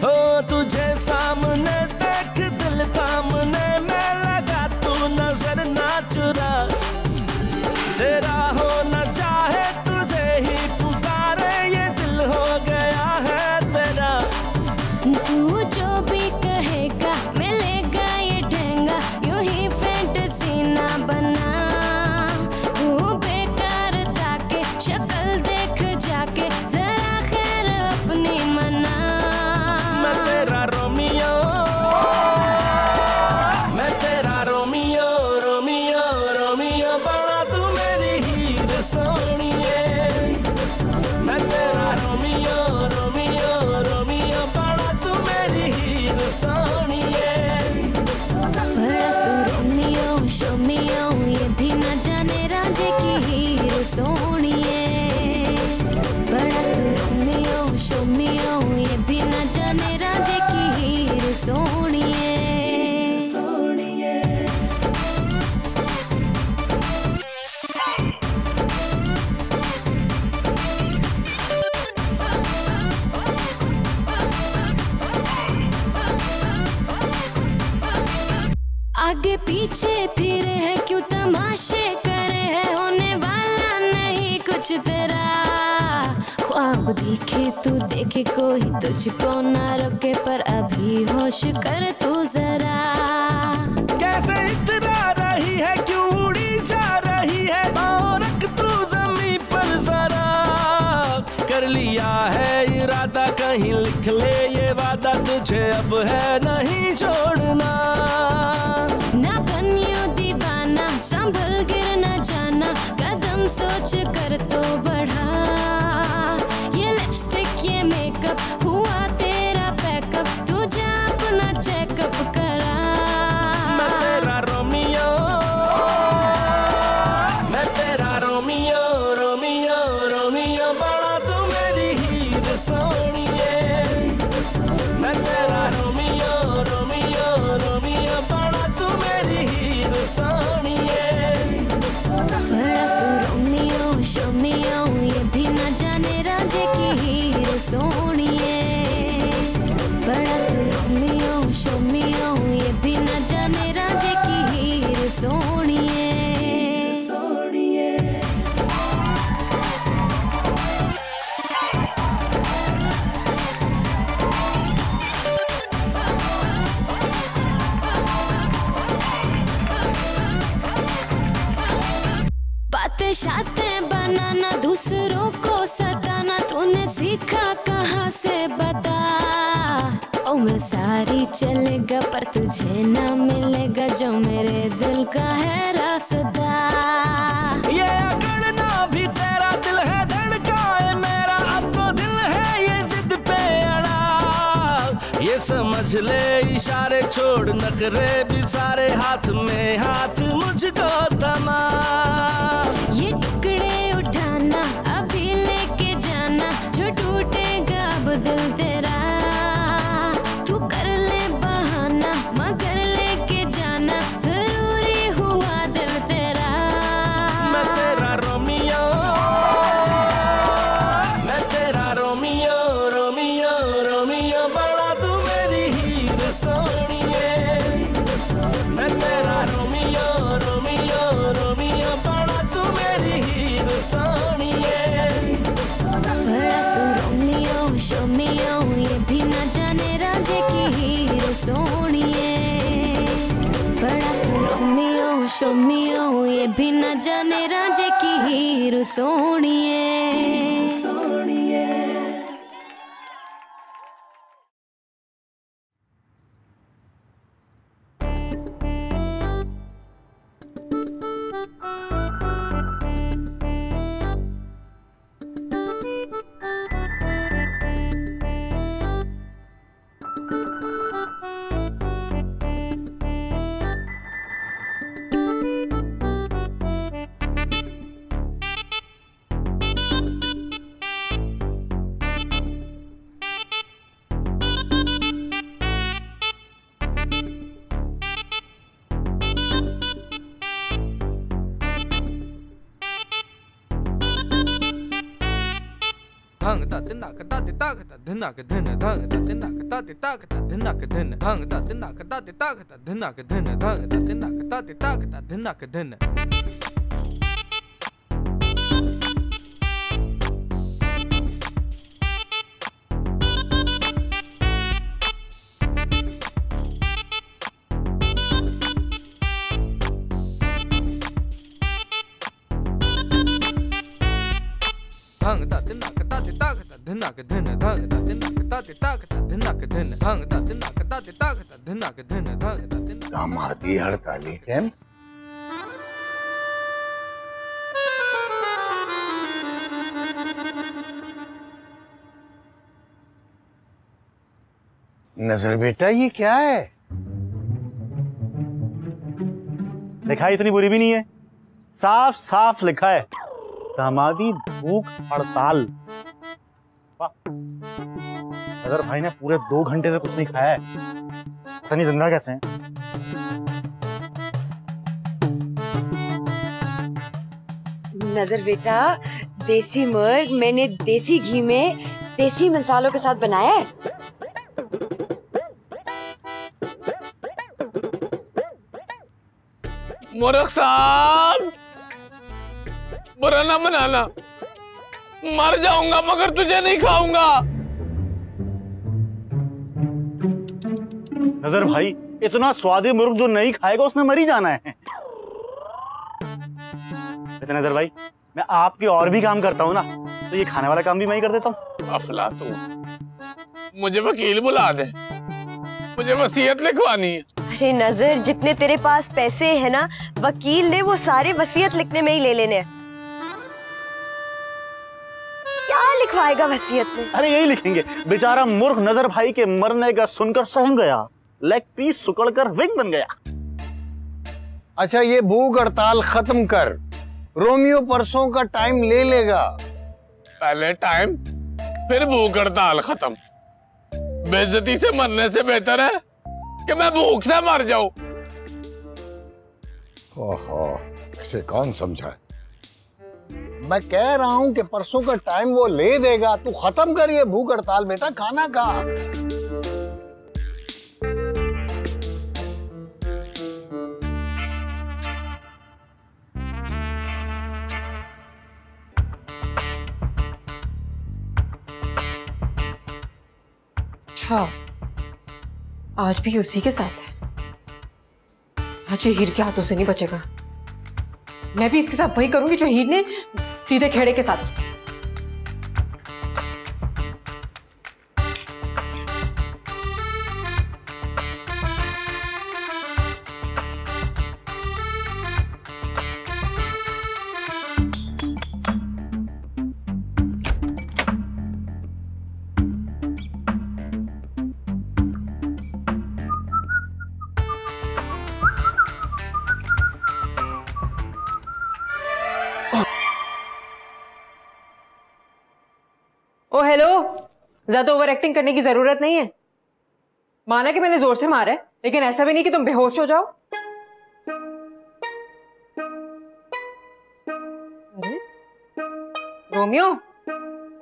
हो तुझे सामने देख दिल थामने में लगा, तू नजर ना चुरा। तेरा हो न चाहे तुझे ही पुकारे, ये दिल हो गया है तेरा। तू जो भी कहेगा मिलेगा ये ठेंगा, यूं ही फैंटेसी ना बना। तू बेकार ताके शक्ल देख जाके, जरा खैर अपनी मना। मैं तेरा रोमियो, मैं तेरा रोमियो, रोमियो रोमियो बना तू मेरी हीर सोनिए। मैं तेरा रोमियो, रोमियो रोमियो बना तू मेरी हीर सोनिए। बड़ा तू रोमियो शोमियो, ये भी न जाने रांझे की हीर सोनिए। बड़ा तू रोमियो शोमियो, ये भी न जाने रांझे की हीर सोनिए। आगे पीछे फिरे है क्यों तमाशे करे है, होने वाला नहीं कुछ तेरा। ख्वाब देखे तू देखे कोई तुझको ना रोके, पर अभी होश कर तू जरा। कैसे इतरा रही है, क्यों उड़ी जा रही है, पाँव रख तू जमीन पर जरा। कर लिया है इरादा कहीं लिख ले ये वादा, तुझे अब है नहीं छोड़ना। ना बनियो दीवाना संभल गिर न जाना, कदम सोच कर तो बढ़ा। ये लिपस्टिक ये मेकअप हुआ तेरा पैकअप, तू जा अपना चेकअप करा। मैं तेरा रोमियो, मैं तेरा रोमियो, रोमियो रोमियो बना तू मेरी हीर सोनिए। मैं तेरा रोमियो, रोमियो रोमियो बना तू मेरी हीर सोनिए। बड़ा तू रोमियो शोमियो, ये भी न जाने रांझे की हीर सोनिए। बड़ा तू रोमियो शोमियो, ये भी न जाने रांझे की हीर सोनिए। बातें शातें बनाना, दूसरों को सताना, तूने सीखा कहाँ से बता। उम्र सारी चलेगा पर तुझे ना मिलेगा जो मेरे दिल का है रास्ता। ये अकड़ना भी तेरा दिल है, धड़का है मेरा अब तो दिल है ये जिद पे अड़ा। ये समझ ले इशारे छोड़ नखरे भी सारे, हाथ में हाथ मुझको थमा। ये टुकड़े उठाना अभी लेके जाना, जो टूटेगा अब दिल तेरा। तू कर ले बहाना मगर लेके जाना, जरूरी हुआ दिल तेरा। मैं तेरा रोमियो, मैं तेरा रोमियो, रोमियो रोमियो बना तू मेरी हीर सोनिए। मैं तेरा रोमियो, रोमियो रोमियो बना तू मेरी हीर सोनिए। बड़ा तू रोमियो शोमियो, ये भी न जाने रांझे की हीर सोनिए। बड़ा तू रोमियो शोमियो, ये भी न जाने रांझे की हीर सोनिए। धांग ता तिना कता तिता कता धिना के धिन धांग ता तिना कता तिता कता धिना के धिन धांग ता तिना कता तिता कता धिना के धिन धांग ता तिना कता तिता कता धिना के धिन धांग ता तिना कता तिता कता धिना के धिन धांग ता तिना कता तिता कता धिना के धिन धांग ता तिना कता तिता कता धिना के धिन धांग ता तिना दामादी हड़ताली केम नजर बेटा ये क्या है? लिखाई इतनी बुरी भी नहीं है, साफ साफ लिखा है दामादी भूख हड़ताल। अगर भाई ने पूरे 2 घंटे से कुछ नहीं खाया है, पता नहीं जिंदा कैसे हैं। नजर बेटा, देसी मुर्ग मैंने देसी घी में देसी मसालों के साथ बनाया है। मुर्ग साहब, बुरा ना मनाना, मर जाऊंगा मगर तुझे नहीं खाऊंगा। नजर भाई, इतना स्वादी मुर्ग जो नहीं खाएगा उसने मर ही जाना है। लेकिन नजर भाई, मैं आपके और भी काम करता हूँ ना, तो ये खाने वाला काम भी मैं ही कर देता हूँ। अफलातून, मुझे वकील बुला दे, मुझे वसीयत लिखवानी है। अरे नजर, जितने तेरे पास पैसे है ना, वकील ने वो सारे वसीयत लिखने में ही ले लेने हैं। क्या लिखवाएगा वसीयत में? अरे यही लिखेंगे, बेचारा मुर्ग नजर भाई के मरने का सुनकर सहम गया, लेग पीस सुकड़कर विंग बन गया। अच्छा ये भूख हड़ताल खत्म कर, रोमियो परसों का टाइम ले लेगा। पहले टाइम फिर भूख हड़ताल खत्म। बेइज्जती से मरने से बेहतर है कि मैं भूख से मर जाऊं। ओहो, इसे कौन समझा? मैं कह रहा हूं कि परसों का टाइम वो ले देगा। तू खत्म कर ये भूख हड़ताल बेटा, खाना खा। अच्छा, आज भी उसी के साथ है। आज ये हीर के हाथों से नहीं बचेगा। मैं भी इसके साथ वही करूंगी जो हीर ने सीधे खेड़े के साथ किया। ओ हेलो, ज्यादा ओवर एक्टिंग करने की जरूरत नहीं है। माना कि मैंने जोर से मारा है, लेकिन ऐसा भी नहीं कि तुम बेहोश हो जाओ। अरे रोमियो,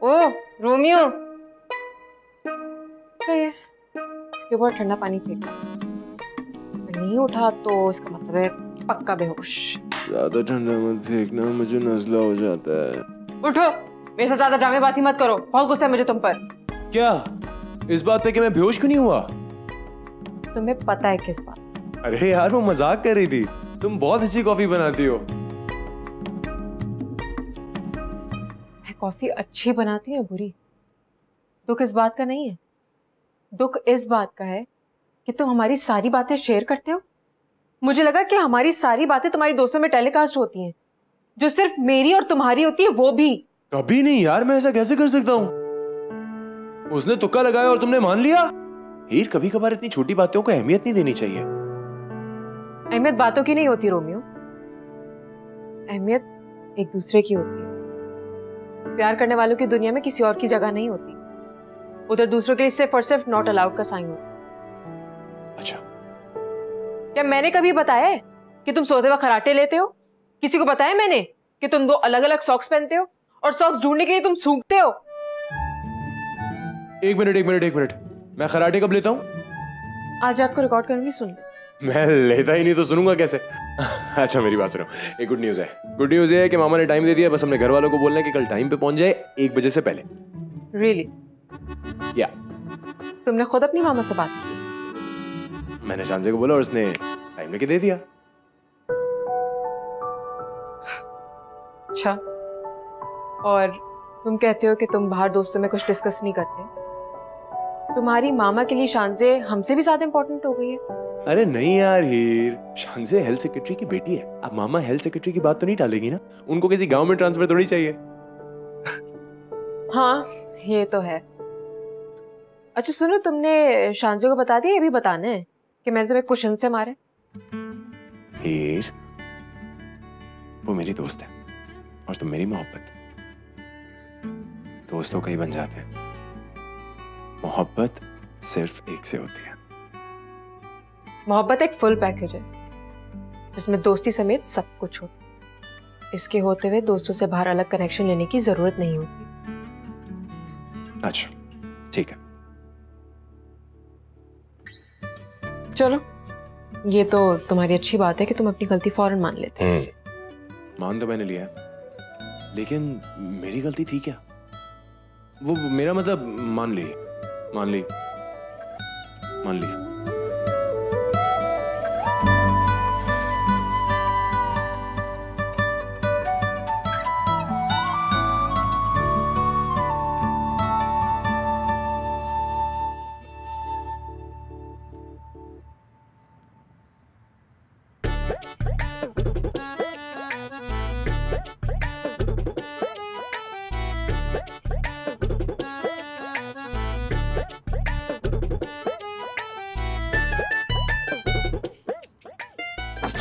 ओ रोमियो, सही है, इसके ऊपर ठंडा पानी फेंक। अगर नहीं उठा तो इसका मतलब है पक्का बेहोश। ज्यादा ठंडा मत फेंकना, मुझे नजला हो जाता है। उठो, मेरे से ज्यादा ड्रामेबाजी मत करो, बहुत गुस्सा है मुझे तुम पर। क्या इस बात पे कि मैं बेहोश क्यों नहीं हुआ? तुम्हें पता है किस बात? अरे यार वो मजाक कर रही थी। तुम बहुत अच्छी कॉफी बनाती हो। मैं कॉफी अच्छी बनाती हूँ बुरी? दुख इस बात का नहीं है। दुख इस बात का है कि तुम हमारी सारी बातें शेयर करते हो। मुझे लगा कि हमारी सारी बातें तुम्हारी दोस्तों में टेलीकास्ट होती हैं, जो सिर्फ मेरी और तुम्हारी होती है वो भी। कभी नहीं यार, मैं ऐसा कैसे कर सकता हूँ? उसने तुक्का लगाया और तुमने मान लिया। हीर, कभी कभार इतनी छोटी बातों को अहमियत नहीं देनी चाहिए। अहमियत बातों की नहीं होती रोमियो, अहमियत एक दूसरे की होती है। प्यार करने वालों की दुनिया में किसी और की जगह नहीं होती, उधर दूसरों के लिए सिर्फ और सिर्फ नॉट अलाउड का साइन होता। अच्छा, क्या मैंने कभी बताया है कि तुम सोते वक्त खराटे लेते हो? किसी को बताया मैंने कि तुम 2 अलग अलग सॉक्स पहनते हो और सॉक्स ढूंढने के लिए तुम सूंघते हो? एक मिनट, मैं खराटे कब लेता हूँ? आज रात को रिकॉर्ड करूंगी, सुन ले। मैं लेता ही नहीं तो सुनूंगा कैसे? अच्छा मेरी बात सुनो, एक गुड न्यूज है कि मामा ने टाइम दे दिया, बस हमने घर वालों को बोलना है कि कल टाइम पे पहुंच जाए 1 बजे से पहले। रियली? या तुमने खुद अपनी मामा से बात की? मैंने शांजे को बोला और उसने टाइम लेके दे दिया। अच्छा, और तुम कहते हो कि तुम बाहर दोस्तों में कुछ डिस्कस नहीं करते? तुम्हारी मामा के लिए शांजे हमसे भी ज्यादा इंपॉर्टेंट हो गई है? अरे नहीं यार हीर, शांजे हेल्थ सेक्रेटरी की बेटी है। अब मामा हेल्थ सेक्रेटरी की बात तो नहीं टालेगी ना, उनको किसी गांव में ट्रांसफर थोड़ी चाहिए। हाँ ये तो है। अच्छा सुनो, तुमने शांजे को बता दिया, ये भी बताना है कि मैंने तुम्हें कुशन से मारे? हीर, वो मेरी दोस्त है और तुम मेरी मोहब्बत। दोस्तों का ही बन जाते हैं, मोहब्बत सिर्फ एक से होती है। मोहब्बत एक फुल पैकेज है जिसमें दोस्ती समेत सब कुछ होता है। इसके होते हुए दोस्तों से बाहर अलग कनेक्शन लेने की जरूरत नहीं होती। अच्छा ठीक है, चलो ये तो तुम्हारी अच्छी बात है कि तुम अपनी गलती फौरन मान लेते हो। मान तो मैंने लिया, लेकिन मेरी गलती थी क्या? वो मेरा मतलब मान ली।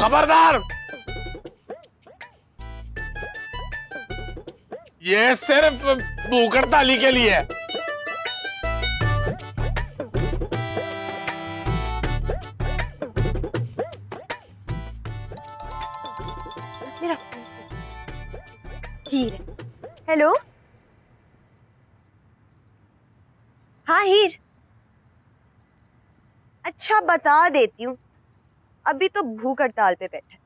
खबरदार, ये सिर्फ भूख हड़ताली के लिए है। मेरा हीर, हेलो। हाँ हीर, अच्छा बता देती हूँ, अभी तो भूख हड़ताल पे बैठा।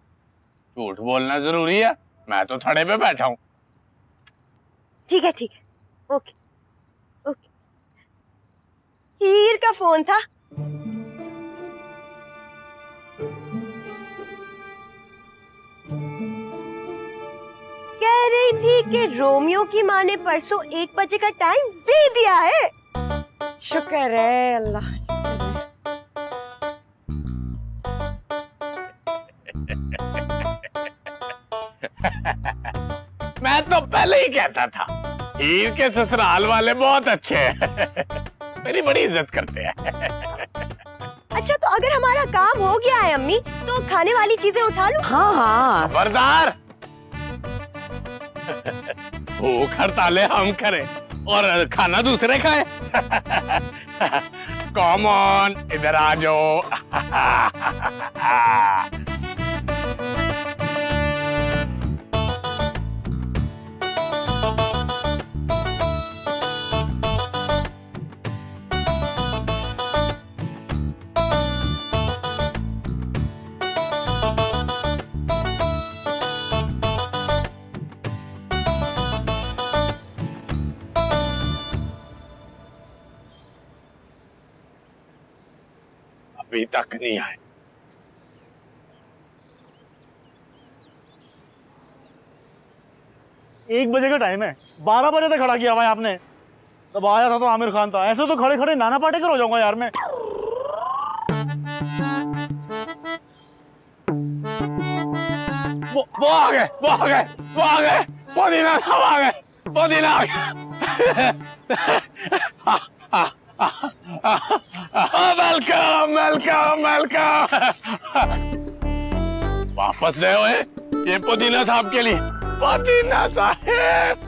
झूठ बोलना जरूरी है? मैं तो थड़े पे बैठा हूँ। ठीक है ओके। हीर का फोन था। कह रही थी कि रोमियो की माँ ने परसों 1 बजे का टाइम दे दिया है। शुक्र है अल्लाह। मैं तो पहले ही कहता था, हीर के ससुराल वाले बहुत अच्छे हैं। मेरी बड़ी इज्जत करते हैं। अच्छा तो अगर हमारा काम हो गया है अम्मी, तो खाने वाली चीजें उठा लो। हाँ। खबरदार, भूख हड़तालें हम करें और खाना दूसरे खाए। कम ऑन, इधर आ जाओ। अभी तक नहीं आए। एक बजे का टाइम है, 12 बजे तक खड़ा किया हुआ है आपने। तब आया था तो आमिर खान था, ऐसे तो खड़े खड़े नाना पाटेकर हो जाऊंगा यार मैं। वो आ गए, पुदीना साहब आ गए, पुदीना आ गए। वेलकम। वापस गए हुए ये पुदीना साहब के लिए। पुदीना साहब,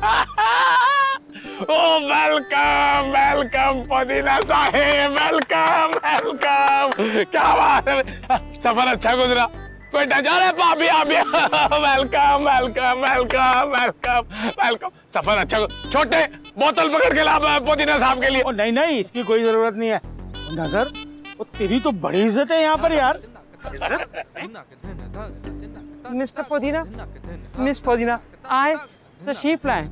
ओ वेलकम पुदीना साहब, वेलकम। क्या बात है, सफर अच्छा गुजरा? बेटा जा रहे भाभी आप भी welcome welcome welcome welcome welcome. सफर अच्छा छोटे बोतल पकड़ के ला पुदीना साहब के लिए। ओ नहीं नहीं इसकी कोई जरूरत नहीं है नजर, वो तेरी तो बड़ी इज्जत है यहाँ पर यार। मिस्टर पुदीना, मिस पुदीना आए तशरीफ लाएं।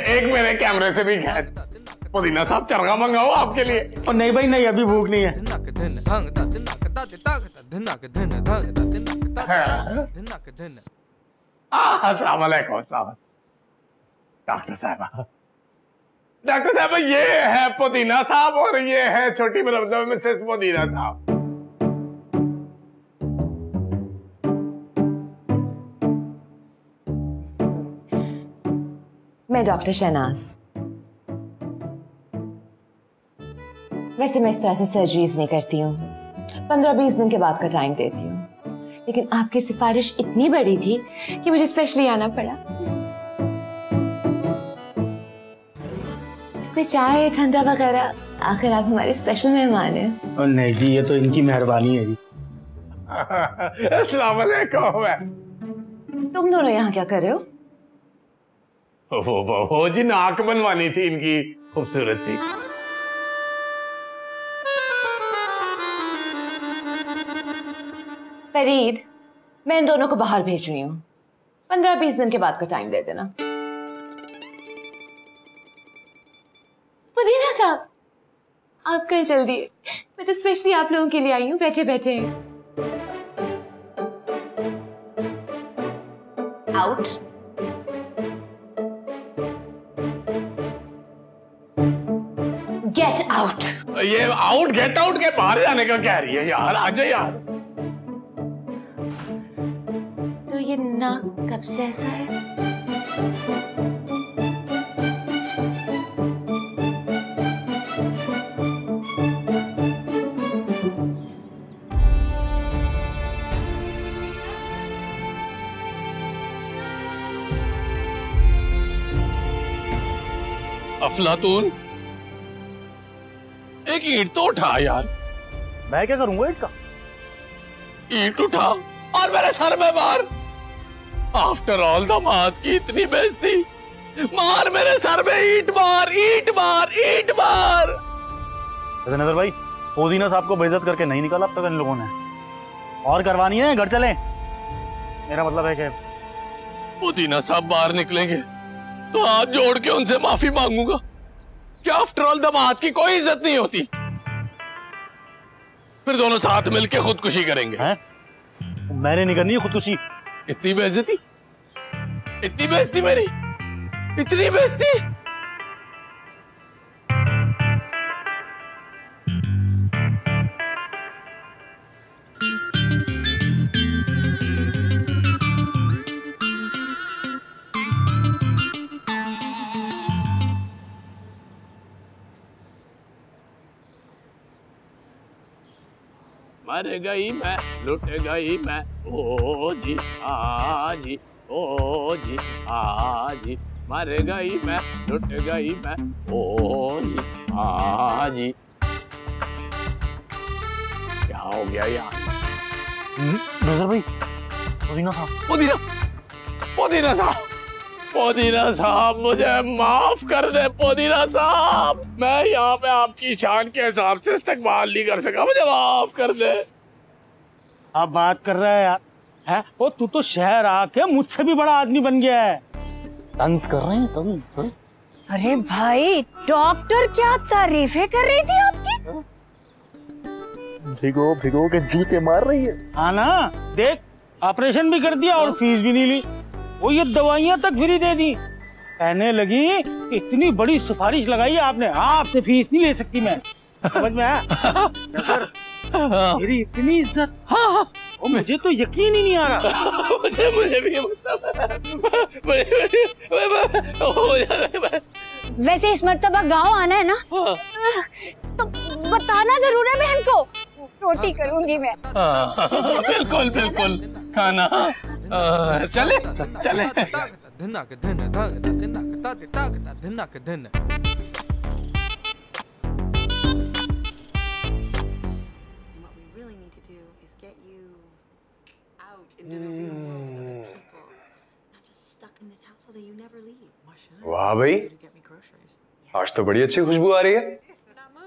एक मेरे कैमरे से भी खींच। पुदीना साहब चरगा मंगाओ आपके लिए। और नहीं भाई नहीं, अभी भूख नहीं है। अस्सलाम वालेकुम। डॉक्टर साहब, डॉक्टर साहब ये है पुदीना साहब और ये है छोटी मतलब मिसेस पुदीना साहब। मैं डॉक्टर शहनाज। वैसे मैं इस तरह से सर्जरीज नहीं करती हूँ, 15-20 दिन के बाद का टाइम देती हूँ, लेकिन आपकी सिफारिश इतनी बड़ी थी कि मुझे स्पेशली आना पड़ा। कोई चाय ठंडा वगैरह, आखिर आप हमारे स्पेशल मेहमान हैं। और नहीं जी ये तो इनकी मेहरबानी है जी। अस्सलाम वालेकुम। तुम दोनों यहाँ क्या कर रहे हो? वो जी नाक बनवानी थी इनकी खूबसूरत सी। फरीद, मैं इन दोनों को बाहर भेज रही हूँ, 15-20 दिन के बाद का टाइम दे देना। पुदीना साहब आप कहीं जल्दी, मैं तो स्पेशली आप लोगों के लिए आई हूँ। बैठे बैठे। आउट। Get out. ये आउट गेट आउट के बाहर जाने का कह रही है यार, आ जाओ यार। तो ये नाक कब से ऐसा है? अफलातून एक ईंट तो उठा यार। मैं क्या करूंगा ईंट का? ईंट उठा और मेरे सर में मार। आफ्टर ऑल दामाद की इतनी बेइज्जती, मार मेरे सर में ईंट मार, ईंट मार, ईंट मार। नजर भाई पुदीना साहब को बेइज्जत करके नहीं निकाला अब तक इन लोगों ने, और करवानी है घर चलें। मेरा मतलब है कि पुदीना साहब बाहर निकलेंगे तो हाथ जोड़ के उनसे माफी मांगूंगा कि आफ्टर ऑल दामाद की कोई इज्जत नहीं होती। फिर दोनों साथ मिलके खुदकुशी करेंगे। हैं? मैंने नहीं करनी है खुदकुशी। इतनी बेइज्जती, इतनी बेइज्जती मेरी, इतनी बेइज्जती। मर गई मैं, लुट गई मैं, ओ जी आजी, ओ जी आजी। मर गई मैं, लुट गई मैं, ओ जी आजी। क्या हो गया यार? नजर भाई पुदीना साहब, पुदीना, पुदीना साहब, पुदीना साहब मुझे माफ कर दे। पुदीना साहब मैं यहाँ पे आपकी शान के हिसाब से इस्तकबाल नहीं कर सका, मुझे माफ कर दे। आप बात कर रहा है यार, है वो तू तो शहर आके मुझसे भी बड़ा आदमी बन गया है। तंज कर रहे हैं तंज। अरे भाई डॉक्टर क्या तारीफें कर रही थी आपकी। भिगो भिगो के जूते मार रही है। हाँ ना, देख ऑपरेशन भी कर दिया और फीस भी नहीं ली, वो ये दवाइयां तक फ्री दे दी। कहने लगी इतनी बड़ी सिफारिश लगाई है आपने, आपसे फीस नहीं ले सकती मैं। समझ में आया? सर मेरी इतनी इज्जत, और मुझे तो यकीन ही नहीं आ रहा। मुझे भी वैसे इस मर्तबा गांव आना है ना, तो बताना जरूर है बहन को। रोटी करूंगी मैं। बिल्कुल बिल्कुल खाना। चले चले। वाह भाई, आज तो बड़ी अच्छी खुशबू आ रही है।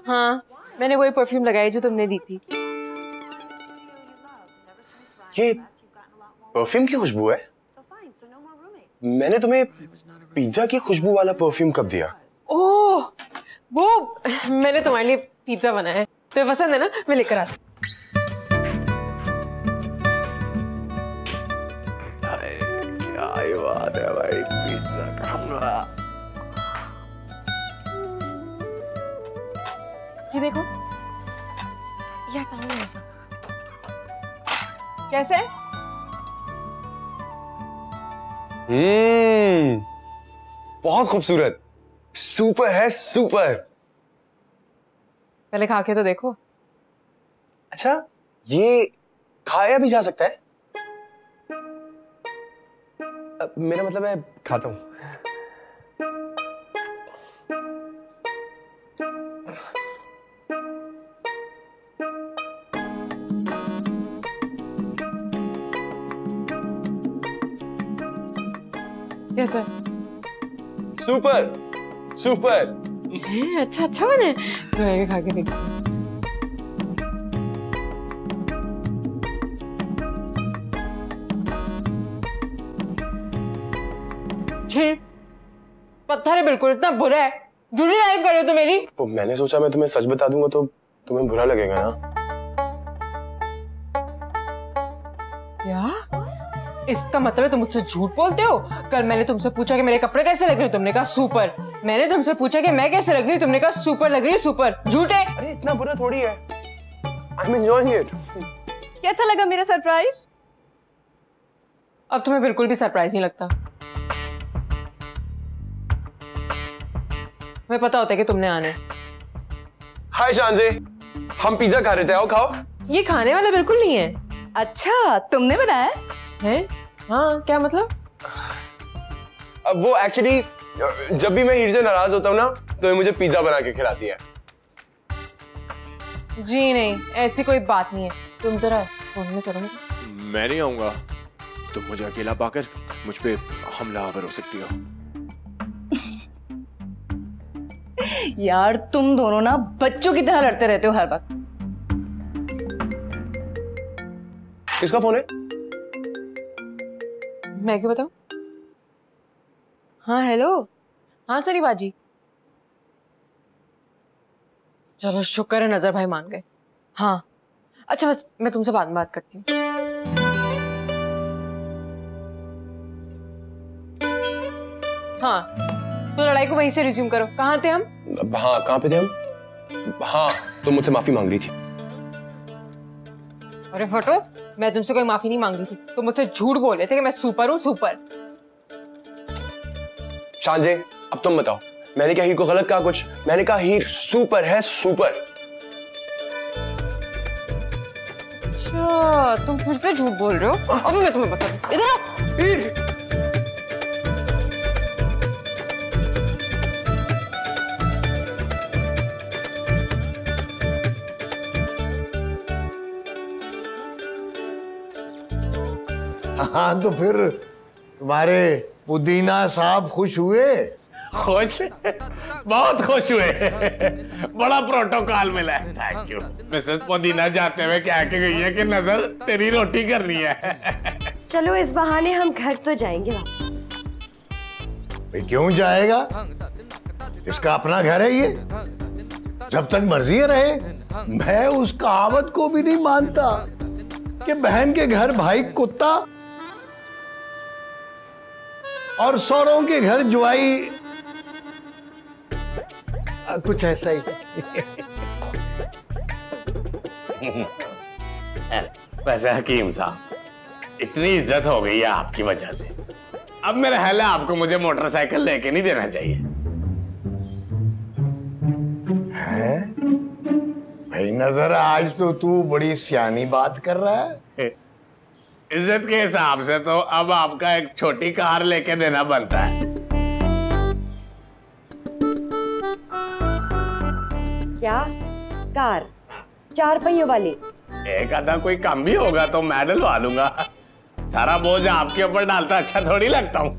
हाँ, मैंने वही परफ्यूम लगाई जो तुमने दी थी। ये परफ्यूम की खुशबू है? मैंने तुम्हें पिज्जा की खुशबू वाला परफ्यूम कब दिया? ओह, वो मैंने तुम्हारे लिए पिज्जा बनाया है, तो पसंद है ना? मैं लेकर आती। क्या बात है भाई, पिज्जा खाऊंगा। ये देखो, ये हटाओ ऐसा। कैसे है? बहुत खूबसूरत, सुपर है, सुपर। पहले खा के तो देखो। अच्छा, ये खाया भी जा सकता है? मेरा मतलब है खाता हूं। कैसा? Super super. अच्छा अच्छा बने। चलो मैं भी खा के देखती हूँ। पत्थर है बिल्कुल, इतना बुरा है। झूठी तारीफ कर रहे हो तो मेरी। तो मैंने सोचा मैं तुम्हें सच बता दूंगा तो तुम्हें बुरा लगेगा ना। क्या? इसका मतलब है तुम मुझसे झूठ बोलते हो? कल मैंने तुमसे पूछा कि मेरे कपड़े कैसे लग रहे हो, तुमने कहा सुपर। मैंने तुमसे पूछा कि मैं कैसे लग रही हूँ, तुमने कहा सुपर लग रही है, सुपर। झूठ है। अरे इतना बुरा थोड़ी है। I'm enjoying it. कैसा लगा मेरा सरप्राइज? अब तुम्हें बिल्कुल भी सरप्राइज नहीं लगता। मुझे पता होता है कि तुमने आने। हाय शांजे, हम पिज्जा खा रहे थे, आओ खाओ। ये खाने वाला बिल्कुल नहीं है। अच्छा, तुमने बनाया है? हाँ, क्या मतलब? अब वो एक्चुअली जब भी मैं हीर से नाराज होता हूँ ना, तो ये मुझे पिज्जा बना के खिलाती है। जी नहीं, ऐसी कोई बात नहीं है। तुम जरा फोन में करो। मैं नहीं आऊंगा। तुम मुझे अकेला पाकर मुझ पे हमलावर हो सकती हो। यार तुम दोनों ना बच्चों की तरह लड़ते रहते हो हर वक्त। किसका फोन है? मैं क्यों बताऊं? हाँ हेलो। हाँ सनी बाजी। चलो शुक्र है नजर भाई मान गए। हाँ अच्छा, बस मैं तुमसे बाद में बात करती हूँ। हाँ तो लड़ाई को वहीं से रिज्यूम करो। कहाँ थे हम? हाँ कहाँ पे थे हम? हाँ तुम मुझसे माफी मांग रही थी। अरे फटो, मैं तुमसे कोई माफी नहीं मांग रही थी। तुम मुझसे झूठ बोल रहे थे कि मैं सुपर हूँ, सुपर। शांजे अब तुम बताओ, मैंने क्या हीर को गलत कहा कुछ? मैंने कहा हीर सुपर है, सुपर। अच्छा तुम फिर से झूठ बोल रहे हो। अभी मैं तुम्हें बता दूं। इधर आओ। हीर हाँ तो फिर तुम्हारे पुदीना साहब खुश हुए? खुश, बहुत खुश हुए। बड़ा प्रोटोकॉल मिला है। Thank you. मिसेस पुदीना जाते हुए क्या कह गई है कि नजर तेरी रोटी करनी है। चलो इस बहाने हम घर तो जाएंगे वापस। भाई क्यों जाएगा? इसका अपना घर है ये, जब तक मर्जी रहे। मैं उस कहावत को भी नहीं मानता कि बहन के घर भाई कुत्ता और सौरों के घर जुआई, कुछ ऐसा ही। वैसे हकीम साहब, इतनी इज्जत हो गई है आपकी वजह से, अब मेरा ख्याल है आपको मुझे मोटरसाइकिल लेके नहीं देना चाहिए। है? भाई नजर, आज तो तू बड़ी सियानी बात कर रहा है। इज्जत के हिसाब से तो अब आपका एक छोटी कार लेके देना बनता है। क्या कार? 4 पहियों वाली? एक आधा कोई कम भी होगा तो मैं डलवा लूंगा। सारा बोझ आपके ऊपर डालता अच्छा थोड़ी लगता हूँ।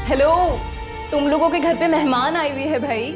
हेलो, तुम लोगों के घर पे मेहमान आई हुई है भाई।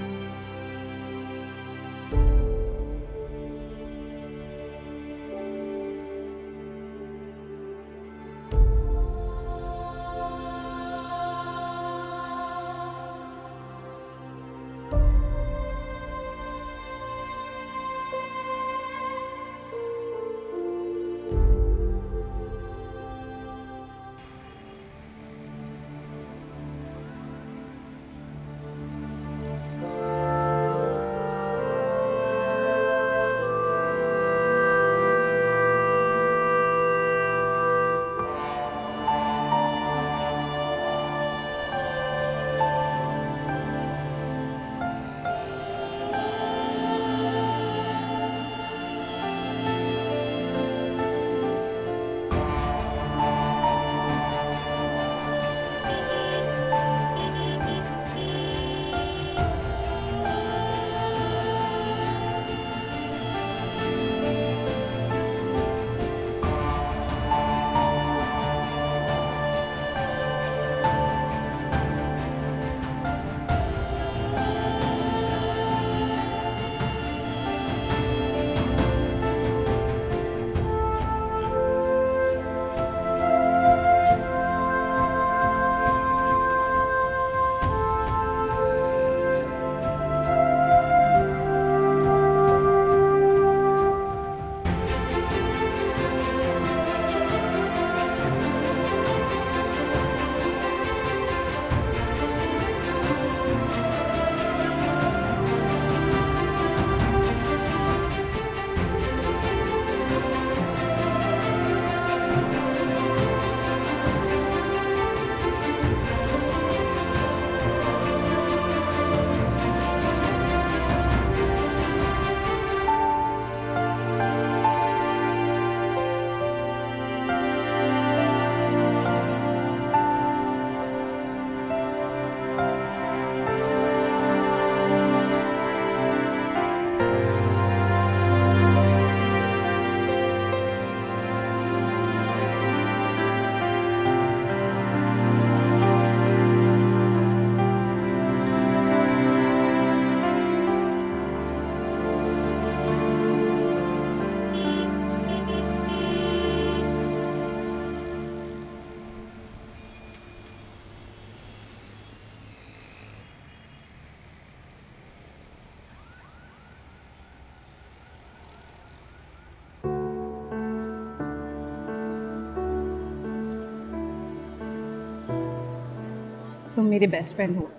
तुम मेरे बेस्ट फ्रेंड हो,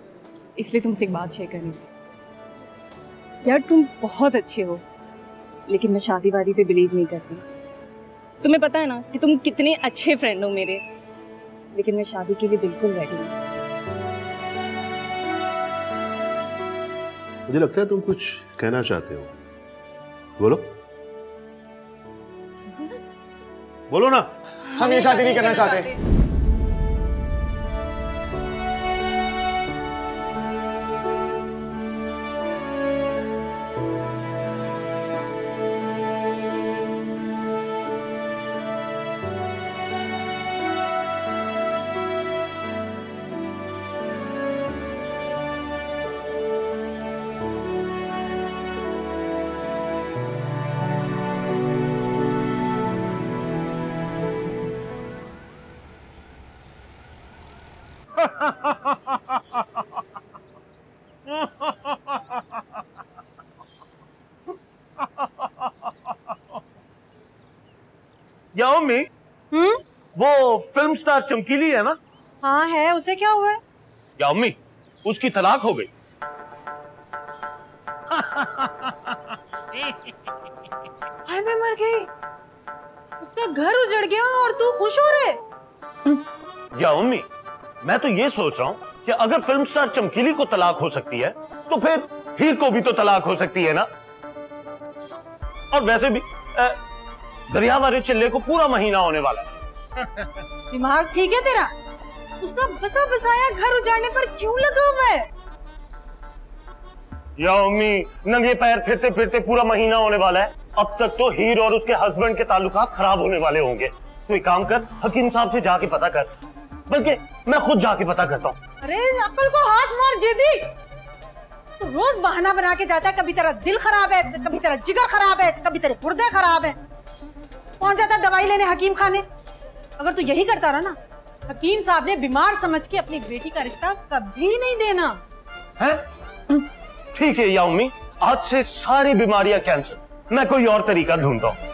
इसलिए तुमसे एक बात शेयर करनी थी। यार तुम बहुत अच्छे हो, लेकिन मैं शादी वादी पे बिलीव नहीं करती। तुम्हें पता है ना कि तुम कितने अच्छे फ्रेंड हो मेरे, लेकिन मैं शादी के लिए बिल्कुल रेडी नहीं। मुझे लगता है तुम कुछ कहना चाहते हो, बोलो बोलो ना। हम ये शादी नहीं करना चाहते। या मम्मी, वो फिल्म स्टार चमकीली है ना? हाँ है, उसे क्या हुआ है? या मम्मी, उसकी तलाक हो गई। हाय मैं मर गई, उसका घर उजड़ गया और तू खुश हो रहे? या मम्मी, मैं तो ये सोच रहा हूँ कि अगर फिल्म स्टार चमकीली को तलाक हो सकती है तो फिर हीर को भी तो तलाक हो सकती है ना। और वैसे भी दरिया वाले चिल्ले को पूरा महीना होने वाला है। दिमाग ठीक है तेरा? उसका बसा बसाया घर उजाड़ने पर क्यों लगा हुआ है? या मम्मी, नंगे पैर फिरते फिरते पूरा महीना होने वाला है। अब तक तो हीर और उसके हस्बैंड के ताल्लुकात खराब होने वाले होंगे। तो एक काम कर, हकीम साहब से जाके पता कर, बल्कि मैं खुद जाके पता करता हूँ। अरे अक्ल को हाथ मार जिद्दी, तो रोज बहाना बना के जाता है। कभी तेरा दिल खराब है, कभी तेरा जिगर खराब है, कभी तेरे गुर्दे खराब है। पहुंच जाता है दवाई लेने हकीम खाने। अगर तू यही करता रहा ना, हकीम साहब ने बीमार समझ के अपनी बेटी का रिश्ता कभी नहीं देना है। ठीक है या मम्मी, आज से सारी बीमारियां कैंसिल। मैं कोई और तरीका ढूंढता हूँ।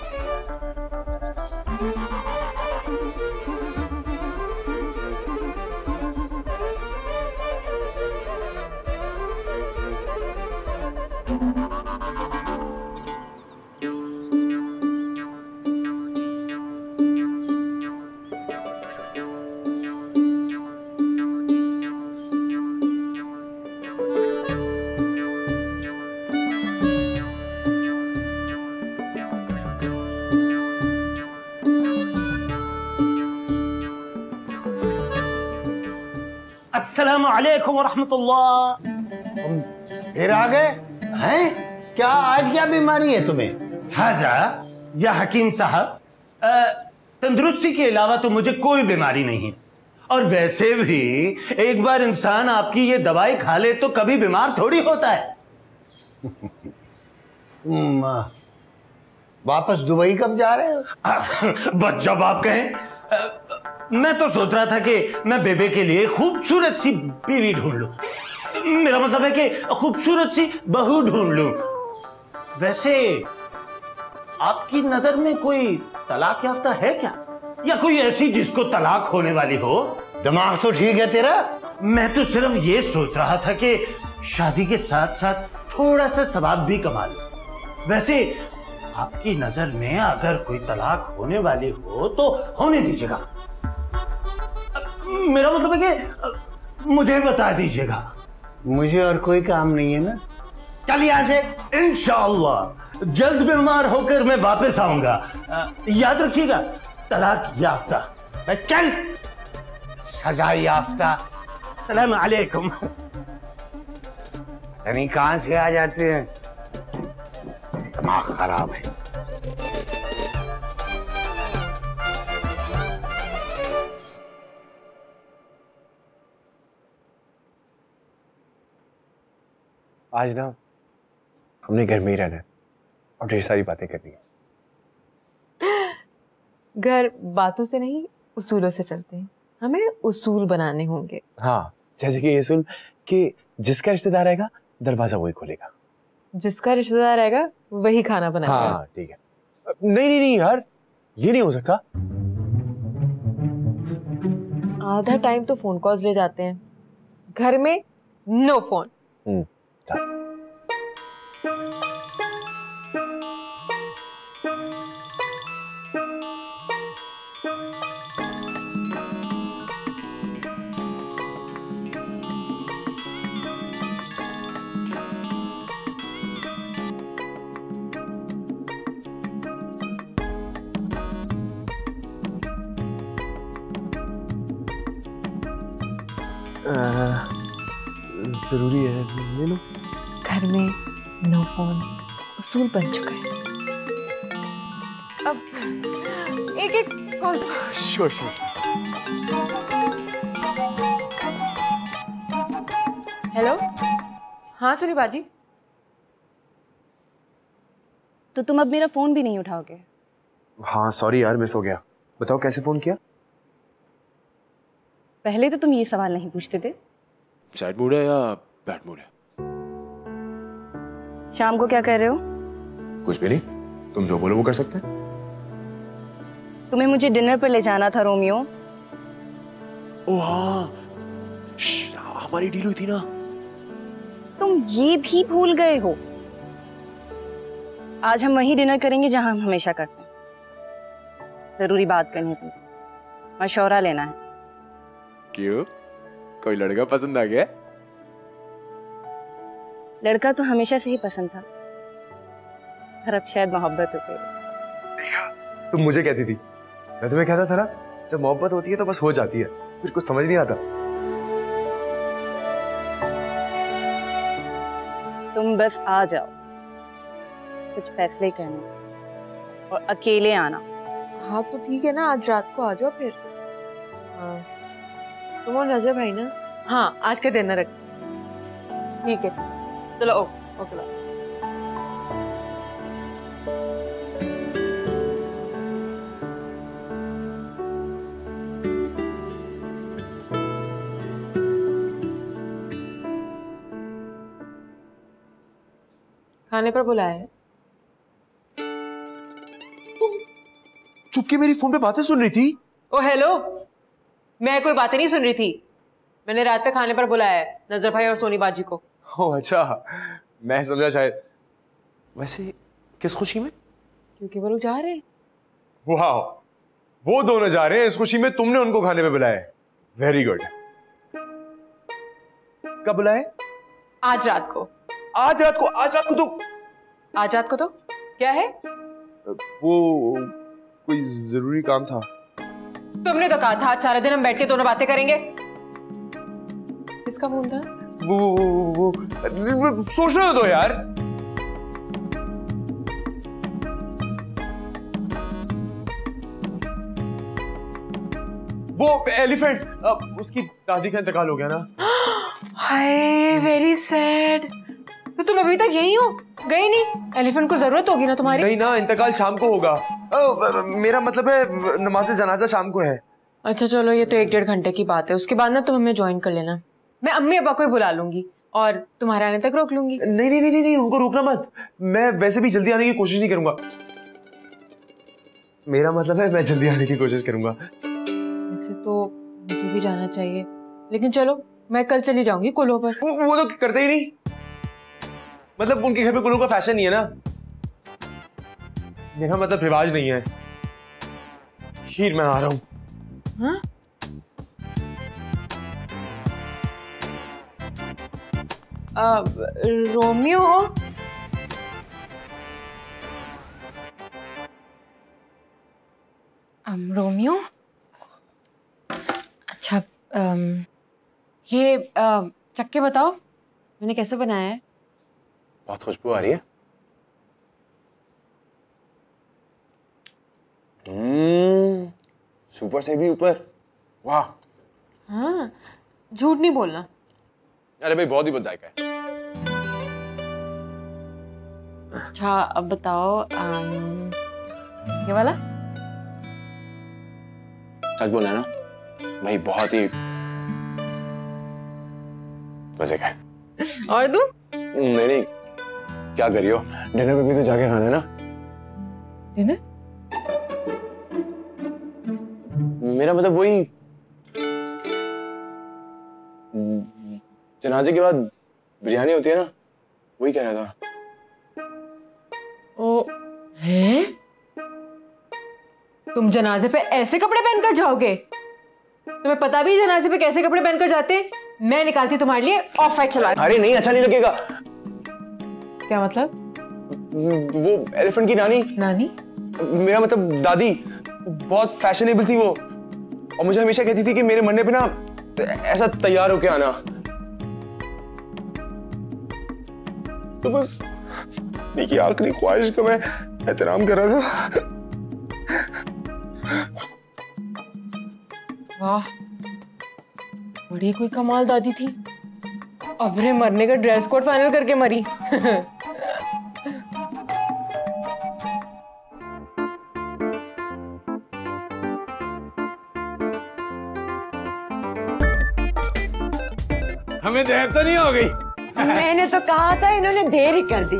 अस्सलामु अलैकुम वरहमतुल्लाह। फिर आ गए हैं? क्या आज क्या बीमारी है तुम्हें? हाजा या हकीम साहब, तंदुरुस्ती के अलावा तो मुझे कोई बीमारी नहीं है। और वैसे भी एक बार इंसान आपकी ये दवाई खा ले तो कभी बीमार थोड़ी होता है। वापस दुबई कब जा रहे हो? बस जब आप कहें। मैं तो सोच रहा था कि मैं बेबे के लिए खूबसूरत सी बीवी ढूंढ लूं। मेरा मतलब है कि खूबसूरत सी बहू ढूंढ लूं। वैसे आपकी नजर में कोई तलाक याफ्ता है क्या, या कोई ऐसी जिसको तलाक होने वाली हो? दिमाग तो ठीक है तेरा। मैं तो सिर्फ ये सोच रहा था कि शादी के साथ साथ थोड़ा सा सवाब भी कमा लूं। वैसे आपकी नजर में अगर कोई तलाक होने वाली हो तो होने दीजिएगा। मेरा मतलब है कि मुझे बता दीजिएगा। मुझे और कोई काम नहीं है ना। चल यहाँ से। इंशाअल्लाह जल्द बीमार होकर मैं वापस आऊंगा। याद रखिएगा, तलाक याफ्ता। चल। सजा याफ्ता। सलाम अलैकुम। यानी कहां से आ जाते हैं? दिमाग खराब है। आज ना हमने घर में ही रहना है और ढेर सारी बातें करनी है। घर बातों से नहीं, उसूलों से चलते हैं। हमें उसूल बनाने होंगे। हाँ, जैसे कि ये सुन कि जिसका रिश्तेदार आएगा दरवाजा वही खोलेगा। जिसका रिश्तेदार आएगा वही खाना बनाएगा। हाँ ठीक है। नहीं नहीं नहीं यार, ये नहीं हो सकता। आधा टाइम तो फोन कॉल्स ले जाते हैं। घर में नो फोन। जरूरी है, ले लो। घर में नो फोन उसूल बन चुका है। अब एक एक कॉल। श्योर। हेलो, हाँ सुनी बाजी। तो तुम अब मेरा फोन भी नहीं उठाओगे? हाँ सॉरी यार, मिस हो गया। बताओ कैसे फोन किया? पहले तो तुम ये सवाल नहीं पूछते थे। सैड मूड है या बैड मूड है? शाम को क्या कर रहे हो? कुछ भी नहीं, तुम जो बोलो वो कर सकते हैं। तुम्हें मुझे डिनर पर ले जाना था रोमियो। ओह हाँ, हमारी डील हुई थी ना। तुम ये भी भूल गए हो। आज हम वहीं डिनर करेंगे जहां हम हमेशा करते हैं। जरूरी बात करनी है तुमसे, मशवरा लेना है। क्यों, कोई लड़का पसंद आ गया? लड़का तो हमेशा से ही पसंद था, पर अब शायद मोहब्बत हो गई। देखा, तुम मुझे कहती थी, मैं तुम्हें कहता था ना, जब मोहब्बत होती है तो बस हो जाती है, फिर कुछ समझ नहीं आता। तुम बस आ जाओ, कुछ फैसले करना और अकेले आना। हाँ तो ठीक है ना, आज रात को आ जाओ फिर। हाँ तुम और नजर भाई ना? हाँ आज का डिनर रख। ठीक है चलो। ओके खाने पर बुलाया है? चुपके मेरी फोन पे बातें सुन रही थी। ओ हेलो, मैं कोई बातें नहीं सुन रही थी। मैंने रात पे खाने पर बुलाया है नजर भाई और सोनी बाजी को। ओह अच्छा, मैं समझा शायद। वैसे किस खुशी में? क्योंकि वो लोग जा रहे हैं। वाह, वो दोनों जा रहे हैं, इस खुशी में तुमने उनको खाने पे बुलाया है। Very good. कब बुलाए? आज रात को। आज रात को? आज रात को तो आज रात को तो क्या है? वो कोई जरूरी काम था। तुमने तो कहा था आज सारा दिन हम बैठ के दोनों बातें करेंगे। किसका फोन था? वो सोचने दो यार। वो एलिफेंट, उसकी दादी का इंतकाल हो गया ना। Hi very sad. तो तुम अभी तक यही हो, गए नहीं? एलिफेंट को जरूरत होगी ना तुम्हारी। नहीं ना, इंतकाल शाम को होगा। मेरा मतलब है नमाज़े जनाजा शाम को है। अच्छा चलो, ये तो 1-1.5 घंटे की बात है। उसके बाद ना तुम हमें ज्वाइन कर लेना। मैं अम्मी अब्बा को ही बुला लूंगी और तुम्हारे आने तक रोक लूंगी। नहीं नहीं नहीं नहीं, उनको रोकना मत। मैं वैसे भी जल्दी आने की कोशिश नहीं करूंगा। मेरा मतलब है मैं जल्दी आने की कोशिश करूंगा। वैसे तो मुझे भी जाना चाहिए, लेकिन चलो मैं कल चली जाऊंगी कुल्लों पर। वो तो करते ही नहीं। मतलब उनके घर पे कुल्लों का फैशन नहीं है ना। मेरा मतलब रिवाज नहीं है। खीर मैं आ रहा हूं। हाँ? रोमियो, रोमियो, अच्छा ये चक्के बताओ मैंने कैसे बनाया है? बहुत खुशबू आ रही है। सुपर से भी ऊपर। वाह। हाँ झूठ नहीं बोलना। अरे भाई बहुत ही बहुत जायका है। अच्छा अब बताओ ये वाला? सच बोलना है ना भाई, बहुत ही मजे का है। और दूं? नहीं नहीं, क्या करियो, डिनर पे भी तो जाके खाना है ना। डिनर? मेरा मतलब वही जनाजे के बाद बिरयानी होती है ना, वही कह रहा था। ओ है? तुम जनाजे पे ऐसे कपड़े पहनकर जाओगे? तुम्हें पता भी जनाजे पे कैसे कपड़े पहनकर जाते हैं? मैं निकालती तुम्हारे लिए ऑफ वाइट चला। अरे नहीं, अच्छा नहीं लगेगा। क्या मतलब? वो एलिफेंट की नानी मेरा मतलब दादी बहुत फैशनेबल थी वो, और मुझे हमेशा कहती थी कि मेरे मरने पे ना ऐसा तैयार होके आना। तो बस की आखिरी ख्वाहिश का मैं एहतराम कर रहा था। वाह, बड़ी कोई कमाल दादी थी। अपने मरने का ड्रेस कोड फाइनल करके मरी। हमें देर तो नहीं हो गई? मैंने तो कहा था, इन्होंने देर ही कर दी।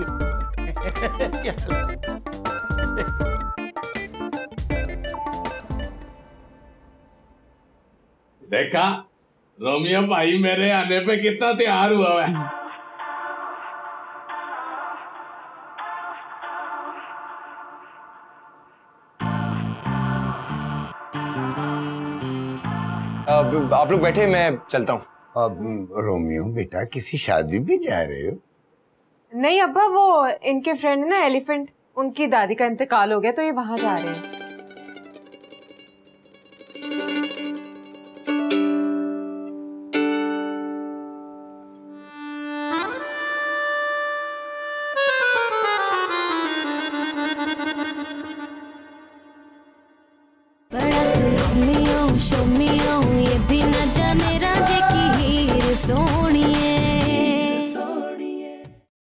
देखा रोमियो भाई मेरे आने पे कितना तैयार हुआ है। आप लोग बैठे, मैं चलता हूँ। अब रोमियो बेटा किसी शादी भी जा रहे हो? नहीं अब्बा, वो इनके फ्रेंड है ना एलिफेंट, उनकी दादी का इंतकाल हो गया तो ये वहां जा रहे हैं। Show me, oh